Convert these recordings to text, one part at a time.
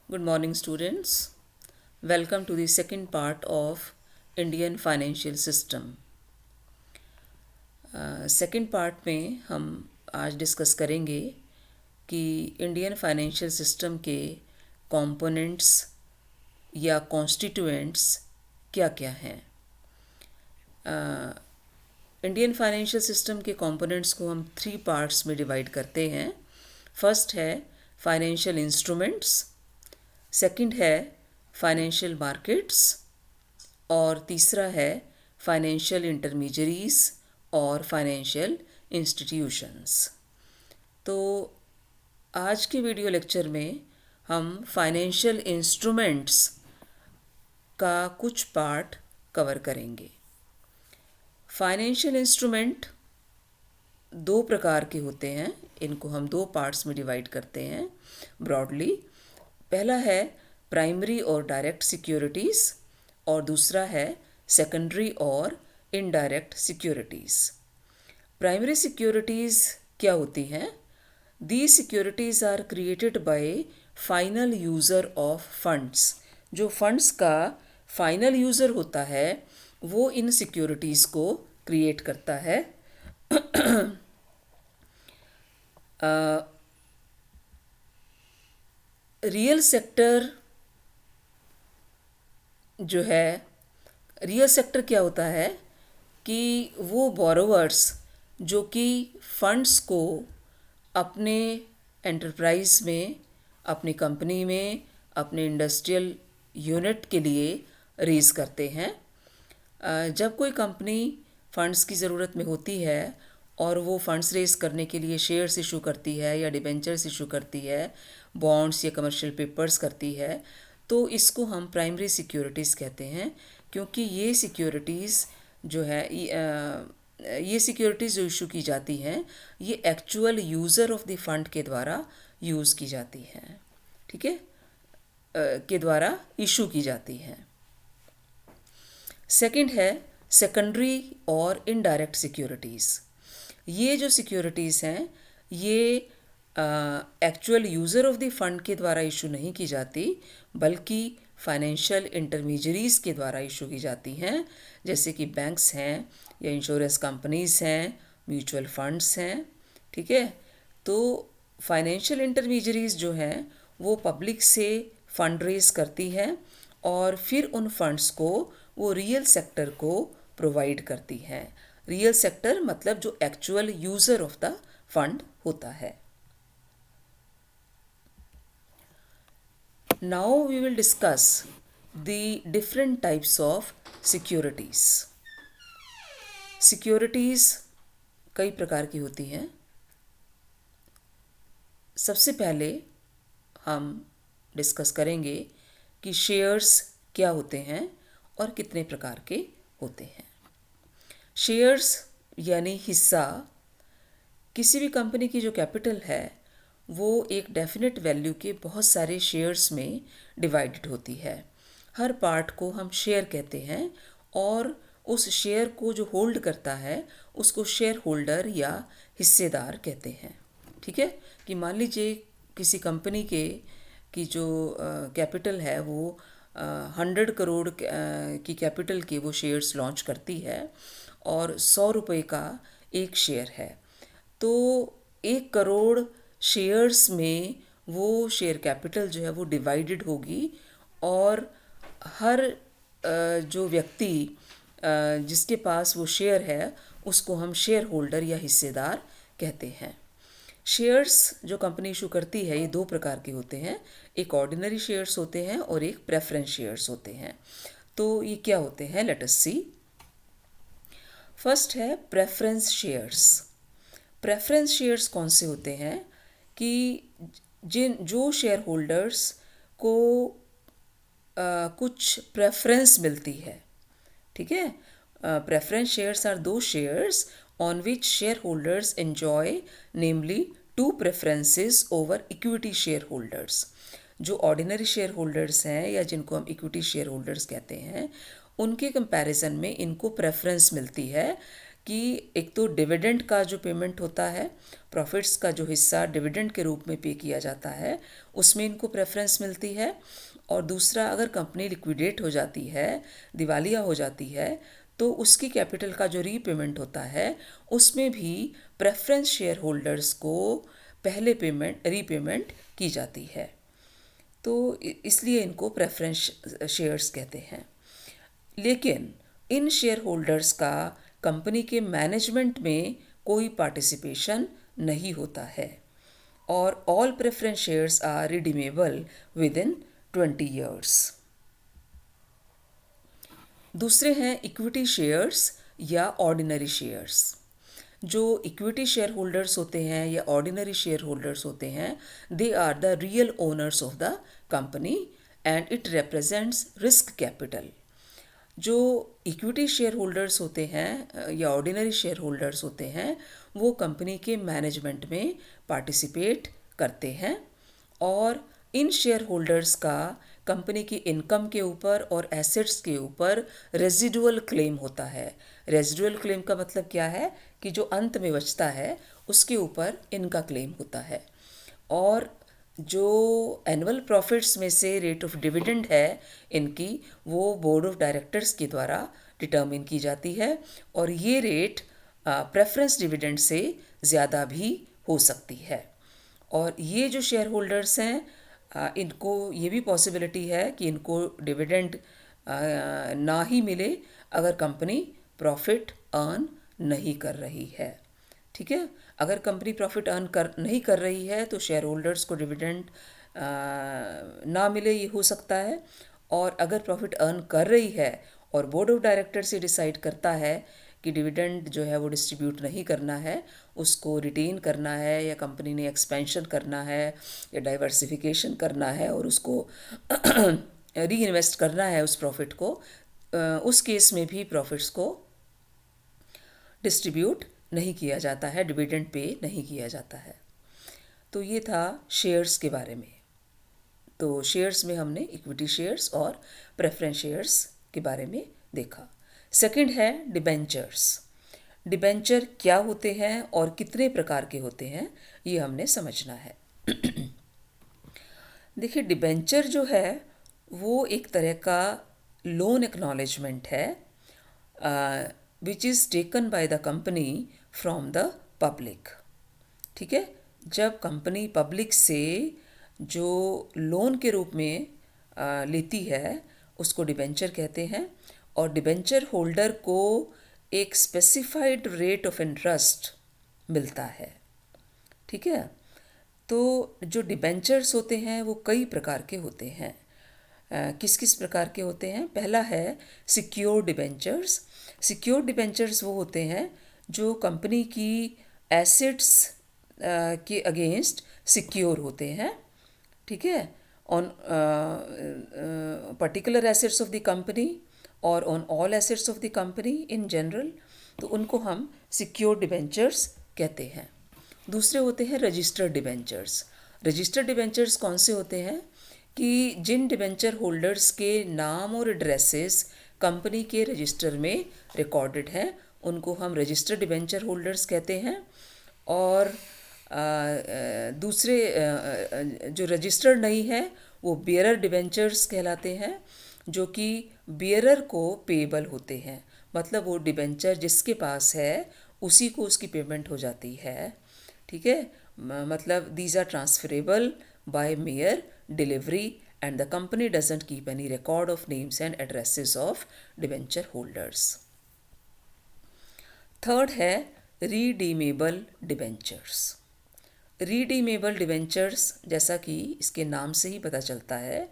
Good morning, students. Welcome to the second part of Indian Financial System. Second part में हम आज discuss करेंगे कि इंडियन फाइनेंशियल सिस्टम के कंपोनेंट्स या कॉन्स्टिट्यूएंट्स क्या क्या हैं. इंडियन फाइनेंशियल सिस्टम के कंपोनेंट्स को हम 3 पार्ट्स में डिवाइड करते हैं. फर्स्ट है फाइनेंशियल इंस्ट्रूमेंट्स, सेकंड है फाइनेंशियल मार्केट्स और तीसरा है फाइनेंशियल इंटरमीडियरीज और फाइनेंशियल इंस्टीट्यूशंस. तो आज के वीडियो लेक्चर में हम फाइनेंशियल इंस्ट्रूमेंट्स का कुछ पार्ट कवर करेंगे. फाइनेंशियल इंस्ट्रूमेंट 2 प्रकार के होते हैं. इनको हम 2 पार्ट्स में डिवाइड करते हैं ब्रॉडली. पहला है प्राइमरी और डायरेक्ट सिक्योरिटीज़ और दूसरा है सेकेंडरी और इनडायरेक्ट सिक्योरिटीज़. प्राइमरी सिक्योरिटीज़ क्या होती हैं? These securities are created by final user of funds. जो फंड्स का फाइनल यूज़र होता है वो इन सिक्योरिटीज़ को क्रिएट करता है. रियल सेक्टर जो है, रियल सेक्टर क्या होता है कि वो बोरोवर्स जो कि फंड्स को अपने एंटरप्राइज में, अपनी कंपनी में, अपने इंडस्ट्रियल यूनिट के लिए रेज़ करते हैं. जब कोई कंपनी फंड्स की ज़रूरत में होती है और वो फंड्स रेज़ करने के लिए शेयर्स इशू करती है या डिबेंचर्स इशू करती है, बॉन्ड्स या कमर्शियल पेपर्स करती है, तो इसको हम प्राइमरी सिक्योरिटीज़ कहते हैं. क्योंकि ये सिक्योरिटीज़ जो है, ये सिक्योरिटीज़ जो इशू की जाती हैं ये actual user of the fund के द्वारा यूज़ की जाती हैं. ठीक है, के द्वारा इशू की जाती हैं. सेकंड है सेकेंडरी और इनडायरेक्ट सिक्योरिटीज़. ये जो सिक्योरिटीज़ हैं ये actual user of the fund के द्वारा इशू नहीं की जाती बल्कि फाइनेंशियल इंटरमीडियरीज़ के द्वारा इशू की जाती हैं, जैसे कि बैंक्स हैं या इंश्योरेंस कंपनीज़ हैं, म्यूचुअल फंड्स हैं. ठीक है, तो फाइनेंशियल इंटरमीडियरीज़ जो हैं वो पब्लिक से फंड रेज करती है और फिर उन फंड्स को वो रियल सेक्टर को प्रोवाइड करती हैं. रियल सेक्टर मतलब जो actual user of the fund होता है. Now we will discuss the different types of securities. Securities कई प्रकार की होती हैं. सबसे पहले हम डिस्कस करेंगे कि शेयर्स क्या होते हैं और कितने प्रकार के होते हैं. शेयर्स यानी हिस्सा. किसी भी कंपनी की जो कैपिटल है वो एक डेफिनेट वैल्यू के बहुत सारे शेयर्स में डिवाइडेड होती है. हर पार्ट को हम शेयर कहते हैं और उस शेयर को जो होल्ड करता है उसको शेयर होल्डर या हिस्सेदार कहते हैं. ठीक है, कि मान लीजिए किसी कंपनी की जो कैपिटल है वो 100 करोड़ की कैपिटल के वो शेयर्स लॉन्च करती है और 100 रुपये का एक शेयर है, तो 1 करोड़ शेयर्स में वो शेयर कैपिटल जो है वो डिवाइडेड होगी और हर जो व्यक्ति जिसके पास वो शेयर है उसको हम शेयर होल्डर या हिस्सेदार कहते हैं. शेयर्स जो कंपनी इशू करती है ये 2 प्रकार के होते हैं. एक ऑर्डिनरी शेयर्स होते हैं और एक प्रेफरेंस शेयर्स होते हैं. तो ये क्या होते हैं, लेट अस सी. फर्स्ट है प्रेफरेंस शेयर्स. प्रेफरेंस शेयर्स कौन से होते हैं कि जो शेयर होल्डर्स को कुछ प्रेफरेंस मिलती है. ठीक है, प्रेफरेंस शेयर्स आर दो shares on which share holders enjoy namely 2 preferences over equity share holders. जो ऑर्डिनरी शेयर होल्डर्स हैं या जिनको हम इक्विटी शेयर होल्डर्स कहते हैं उनके कंपैरिजन में इनको प्रेफरेंस मिलती है कि एक तो डिविडेंड का जो पेमेंट होता है, प्रॉफिट्स का जो हिस्सा डिविडेंड के रूप में पे किया जाता है, उसमें इनको प्रेफरेंस मिलती है। और दूसरा, अगर कंपनी लिक्विडेट हो जाती है, दिवालिया हो जाती है, तो उसकी कैपिटल का जो रीपेमेंट होता है उसमें भी प्रेफरेंस शेयर होल्डर्स को पहले रीपेमेंट की जाती है। तो इसलिए इनको प्रेफरेंस शेयर्स कहते हैं। लेकिन इन शेयर होल्डर्स का कंपनी के मैनेजमेंट में कोई पार्टिसिपेशन नहीं होता है, और all preference shares are redeemable with in 20 years. दूसरे हैं इक्विटी शेयर्स या ऑर्डिनरी शेयर्स। जो इक्विटी शेयर होल्डर्स होते हैं या ऑर्डिनरी शेयर होल्डर्स होते हैं, they are the real owners of the company and it represents risk capital. जो इक्विटी शेयर होल्डर्स होते हैं या ऑर्डिनरी शेयर होल्डर्स होते हैं, वो कंपनी के मैनेजमेंट में पार्टिसिपेट करते हैं, और इन शेयर होल्डर्स का कंपनी की इनकम के ऊपर और एसेट्स के ऊपर रेजिडुअल क्लेम होता है। रेजिडुअल क्लेम का मतलब क्या है कि जो अंत में बचता है उसके ऊपर इनका क्लेम होता है। और जो एनुअल प्रॉफिट्स में से रेट ऑफ डिविडेंड है इनकी, वो बोर्ड ऑफ डायरेक्टर्स के द्वारा डिटर्मिन की जाती है, और ये रेट प्रेफरेंस डिविडेंड से ज़्यादा भी हो सकती है। और ये जो शेयर होल्डर्स हैं, इनको ये भी पॉसिबिलिटी है कि इनको डिविडेंड ना ही मिले अगर कंपनी प्रॉफिट अर्न नहीं कर रही है। ठीक है, अगर कंपनी प्रॉफिट अर्न नहीं कर रही है तो शेयर होल्डर्स को डिविडेंड ना मिले, ये हो सकता है। और अगर प्रॉफिट अर्न कर रही है और बोर्ड ऑफ डायरेक्टर से डिसाइड करता है कि डिविडेंड जो है वो डिस्ट्रीब्यूट नहीं करना है, उसको रिटेन करना है, या कंपनी ने एक्सपेंशन करना है या डाइवर्सिफिकेशन करना है और उसको री इन्वेस्ट करना है उस प्रॉफिट को, उस केस में भी प्रॉफिट्स को डिस्ट्रीब्यूट नहीं किया जाता है, डिविडेंड पे नहीं किया जाता है। तो ये था शेयर्स के बारे में। तो शेयर्स में हमने इक्विटी शेयर्स और प्रेफरेंस शेयर्स के बारे में देखा। सेकंड है डिबेंचर्स। डिबेंचर क्या होते हैं और कितने प्रकार के होते हैं, ये हमने समझना है। देखिए, डिबेंचर जो है वो एक तरह का लोन एक्नॉलेजमेंट है which is taken by the company from the public. ठीक है, जब कंपनी पब्लिक से जो लोन के रूप में लेती है उसको डिबेंचर कहते हैं, और डिबेंचर होल्डर को एक स्पेसिफाइड रेट ऑफ इंटरेस्ट मिलता है। ठीक है, तो जो डिबेंचर्स होते हैं वो कई प्रकार के होते हैं। किस किस प्रकार के होते हैं? पहला है सिक्योर्ड डिबेंचर्स। सिक्योर्ड डिबेंचर्स वो होते हैं जो कंपनी की एसेट्स के अगेंस्ट सिक्योर होते हैं। ठीक है, on particular assets of the company और on all assets of the company in general, तो उनको हम सिक्योर्ड डिबेंचर्स कहते हैं। दूसरे होते हैं रजिस्टर्ड डिबेंचर्स। रजिस्टर्ड डिबेंचर्स कौन से होते हैं कि जिन डिबेंचर होल्डर्स के नाम और एड्रेसेस कंपनी के रजिस्टर में रिकॉर्डेड हैं, उनको हम रजिस्टर्ड डिबेंचर होल्डर्स कहते हैं। और दूसरे जो रजिस्टर्ड नहीं है वो बियरर डिबेंचर्स कहलाते हैं, जो कि बियरर को पेएबल होते हैं। मतलब वो डिबेंचर जिसके पास है उसी को उसकी पेमेंट हो जाती है। ठीक है, मतलब these are transferable by mere delivery and the company doesn't keep any record of names and addresses of debenture holders. Third है रीडीमेबल डिबेंचर्स। रीडीमेबल डिबेंचर्स, जैसा कि इसके नाम से ही पता चलता है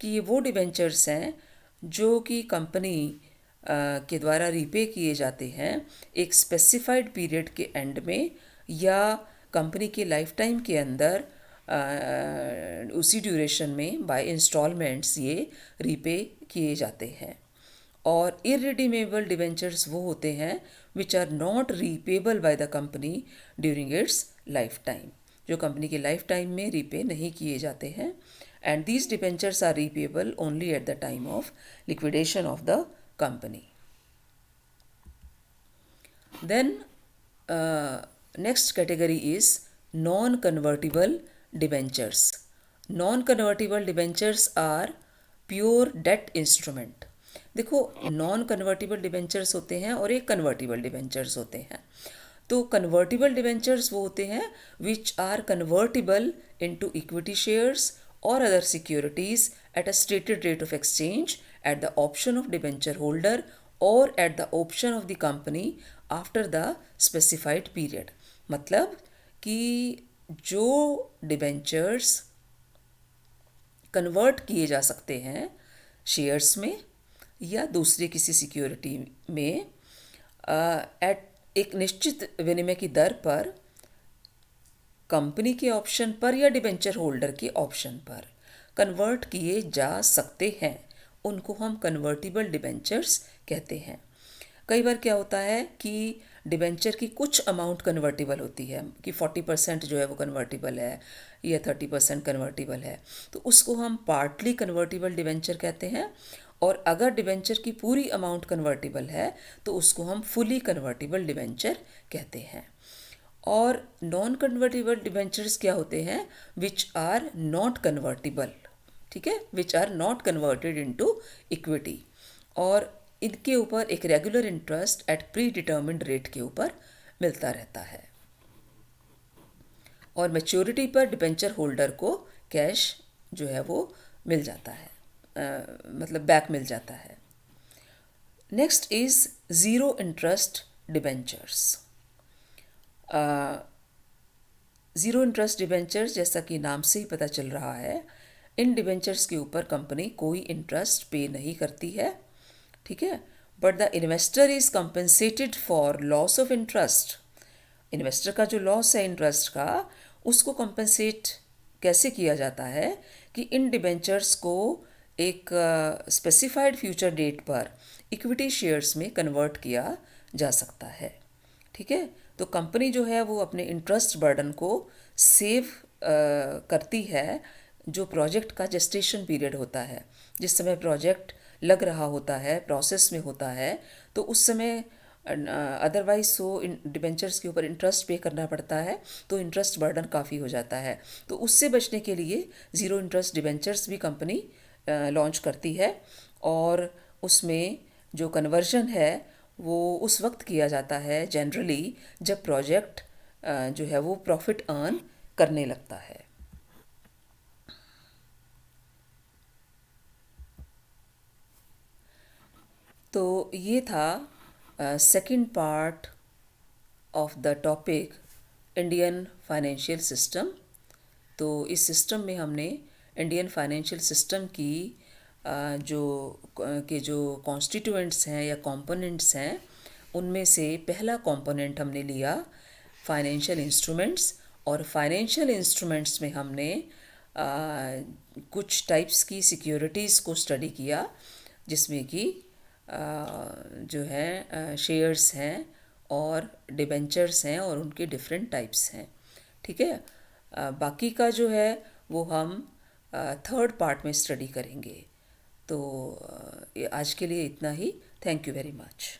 कि ये वो डिबेंचर्स हैं जो कि कंपनी के द्वारा रीपे किए जाते हैं एक स्पेसिफाइड पीरियड के एंड में, या कंपनी के लाइफ टाइम के अंदर उसी ड्यूरेशन में बाय इंस्टॉलमेंट्स ये रीपे किए जाते हैं। और इररिडीमेबल डिबेंचर्स वो होते हैं which are not repayable by the company during its life time, जो कंपनी के लाइफ टाइम में रीपे नहीं किए जाते हैं। And these debentures are repayable only at the time of liquidation of the company. Then next category is non-convertible debentures. Non-convertible debentures are pure debt instrument. देखो, non convertible debentures होते हैं और एक कन्वर्टिबल डिबेंचर्स होते हैं. तो convertible debentures वो होते हैं which are convertible into equity shares और other securities at a stated rate of exchange at the option of debenture holder और at the option of the company after the specified period. मतलब कि जो debentures convert किए जा सकते हैं shares में या दूसरे किसी सिक्योरिटी में एट एक निश्चित विनिमय की दर पर कंपनी के ऑप्शन पर या डिबेंचर होल्डर के ऑप्शन पर कन्वर्ट किए जा सकते हैं, उनको हम कन्वर्टिबल डिबेंचर्स कहते हैं. कई बार क्या होता है कि डिबेंचर की कुछ अमाउंट कन्वर्टिबल होती है कि 40% जो है वो कन्वर्टिबल है या 30% कन्वर्टिबल है, तो उसको हम पार्टली कन्वर्टिबल डिबेंचर कहते हैं. और अगर डिबेंचर की पूरी अमाउंट कन्वर्टिबल है तो उसको हम फुली कन्वर्टिबल डिबेंचर कहते हैं. और नॉन कन्वर्टिबल डिबेंचर्स क्या होते हैं? Which are not convertible. ठीक है, which are not converted into equity, और इनके ऊपर एक regular interest at pre determined rate के ऊपर मिलता रहता है. और मैच्योरिटी पर डिबेंचर होल्डर को कैश जो है वो मिल जाता है, मतलब बैक मिल जाता है. Next is zero interest debentures. Zero interest debentures, जैसा कि नाम से ही पता चल रहा है, इन डिबेंचर्स के ऊपर कंपनी कोई इंटरेस्ट पे नहीं करती है. ठीक है, but the investor is compensated for loss of interest. Investor का जो लॉस है इंटरेस्ट का, उसको कंपनसेट कैसे किया जाता है कि इन डिबेंचर्स को एक स्पेसिफाइड फ्यूचर डेट पर इक्विटी शेयर्स में कन्वर्ट किया जा सकता है. ठीक है, तो कंपनी जो है वो अपने इंटरेस्ट बर्डन को सेव करती है जो प्रोजेक्ट का जेस्टेशन पीरियड होता है. जिस समय प्रोजेक्ट लग रहा होता है, प्रोसेस में होता है, तो उस समय अदरवाइज सो डिबेंचर्स के ऊपर इंटरेस्ट पे करना पड़ता है, तो इंटरेस्ट बर्डन काफ़ी हो जाता है. तो उससे बचने के लिए ज़ीरो इंटरेस्ट डिबेंचर्स भी कंपनी लॉन्च करती है, और उसमें जो कन्वर्जन है वो उस वक्त किया जाता है जनरली जब प्रोजेक्ट जो है वो प्रॉफिट अर्न करने लगता है. तो ये था second part of the topic Indian financial system. तो इस सिस्टम में हमने इंडियन फाइनेंशियल सिस्टम की जो कॉन्स्टिट्यूएंट्स हैं या कंपोनेंट्स हैं, उनमें से पहला कंपोनेंट हमने लिया फाइनेंशियल इंस्ट्रूमेंट्स. और फाइनेंशियल इंस्ट्रूमेंट्स में हमने कुछ टाइप्स की सिक्योरिटीज़ को स्टडी किया, जिसमें कि जो है शेयर्स हैं और डिबेंचर्स हैं और उनके डिफरेंट टाइप्स हैं. ठीक है, बाकी का जो है वो हम थर्ड पार्ट में स्टडी करेंगे. तो आज के लिए इतना ही. Thank you very much.